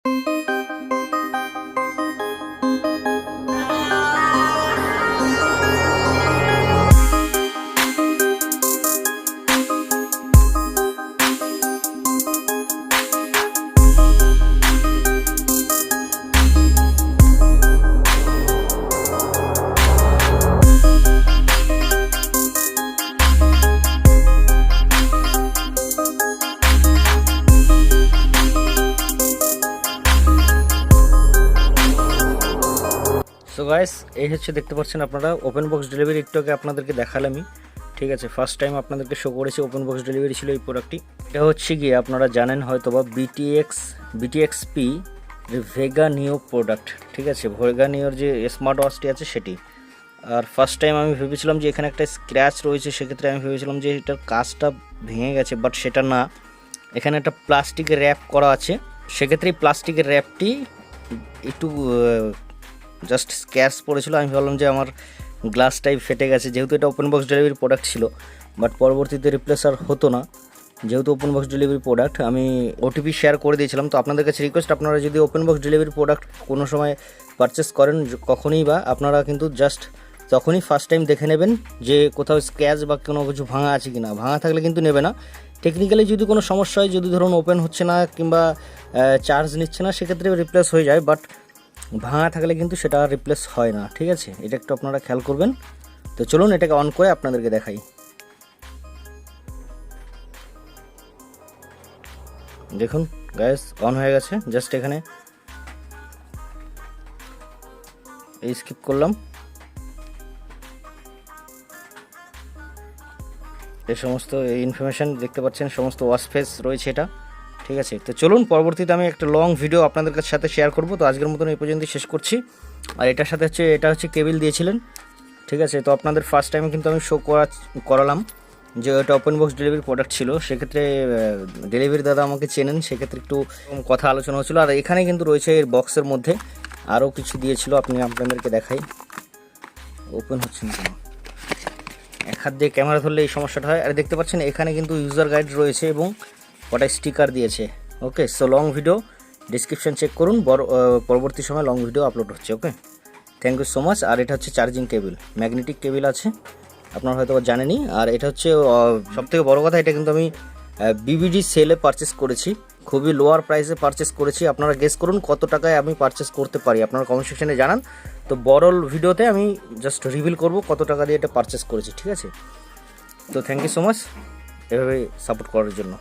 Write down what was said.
So guys, এই হচ্ছে দেখতে পাচ্ছেন আপনারা ওপেন বক্স ডেলিভারি একটু আগে আপনাদেরকে দেখালামই, ঠিক আছে। ফার্স্ট টাইম আপনাদেরকে শো করেছি ওপেন বক্স ডেলিভারি ছিল এই প্রোডাক্টটি। এটা হচ্ছে গিয়ে আপনারা জানেন হয়তো বা বিটিএক্সপি ভেগা নিও প্রোডাক্ট, ঠিক আছে। ভেগা নিওর যে স্মার্ট ওয়াচটি আছে সেটি। আর ফার্স্ট টাইম আমি ভেবেছিলাম যে এখানে একটা স্ক্র্যাচ রয়েছে, সেক্ষেত্রে আমি ভেবেছিলাম যে এটার কাজটা ভেঙে গেছে, বাট সেটা না। এখানে একটা প্লাস্টিকের র্যাপ করা আছে, সেক্ষেত্রে এই প্লাস্টিকের র্যাপটি একটু জাস্ট স্ক্র্যাচ পড়েছিল। আমি ভাবলাম যে আমার গ্লাসটাই ফেটে গেছে, যেহেতু এটা ওপেন বক্স ডেলিভারি প্রোডাক্ট ছিল, বাট পরবর্তীতে রিপ্লেস আর হতো না। যেহেতু ওপেন বক্স ডেলিভারি প্রোডাক্ট, আমি ওটিপি শেয়ার করে দিয়েছিলাম। তো আপনাদের কাছে রিকোয়েস্ট, আপনারা যদি ওপেন বক্স ডেলিভারি প্রোডাক্ট কোনো সময় পারচেস করেন কখনই বা, আপনারা কিন্তু জাস্ট তখনই ফার্স্ট টাইম দেখে নেবেন যে কোথাও স্ক্র্যাচ বা কোনো কিছু ভাঙা আছে কি না। ভাঙা থাকলে কিন্তু নেবে না। টেকনিক্যালি যদি কোনো সমস্যা হয়, যদি ধরুন ওপেন হচ্ছে না কিংবা চার্জ নিচ্ছে না, সেক্ষেত্রে রিপ্লেস হয়ে যায়, বাট ভাঙা থাকলে কিন্তু সেটা রিপ্লেস হয় না, ঠিক আছে। এটা একটু আপনারা খেয়াল করবেন। তো চলুন এটাকে অন করে আপনাদেরকে দেখাই। দেখুন গ্যাস অন হয়ে গেছে। জাস্ট এখানে এই স্কিপ করলাম, এই সমস্ত এই ইনফরমেশান দেখতে পাচ্ছেন, সমস্ত ওয়াশ ফেস রয়েছে এটা, ঠিক আছে। তো চলুন পরবর্তীতে আমি একটা লং ভিডিও আপনাদের সাথে শেয়ার করব। তো আজকের মতন এই পর্যন্ত শেষ করছি। আর এটার সাথে হচ্ছে এটা হচ্ছে কেবিল দিয়েছিলেন, ঠিক আছে। তো আপনাদের ফার্স্ট টাইমে কিন্তু আমি শো করালাম যে এটা ওপেন বক্স ডেলিভারি প্রোডাক্ট ছিল। সেক্ষেত্রে ডেলিভারি দাদা আমাকে চেনেন, সেক্ষেত্রে একটু কথা আলোচনা হচ্ছিলো। আর এখানে কিন্তু রয়েছে এর বক্সের মধ্যে আরও কিছু দিয়েছিল, আপনাদেরকে দেখাই। ওপেন হচ্ছে না কেন, এক হাত দিয়ে ক্যামেরা ধরলে এই সমস্যাটা হয়। আর দেখতে পাচ্ছেন এখানে কিন্তু ইউজার গাইড রয়েছে এবং কটা স্টিকার দিয়েছে। Okay, so long video description check করুন, পরবর্তী সময় লং ভিডিও আপলোড হচ্ছে। Okay, thank you so much. আর এটা হচ্ছে চার্জিং কেবিল, ম্যাগনেটিক কেবিল আছে, আপনারা হয়তো জানেনই। আর এটা হচ্ছে সবথেকে বড় কথা, এটা কিন্তু আমি বিবিডি সেলে পারচেস করেছি, খুবই লোয়ার প্রাইসে পারচেস করেছি। আপনারা গেস করুন কত টাকায় আমি পারচেস করতে পারি, আপনারা কমেন্ট সেকশনে জানান। তো বড় ভিডিওতে আমি জাস্ট রিভিল করব কত টাকা দিয়ে এটা পারচেস করেছি, ঠিক আছে। তো থ্যাংক ইউ সো মাচ এভাবে সাপোর্ট করার জন্য।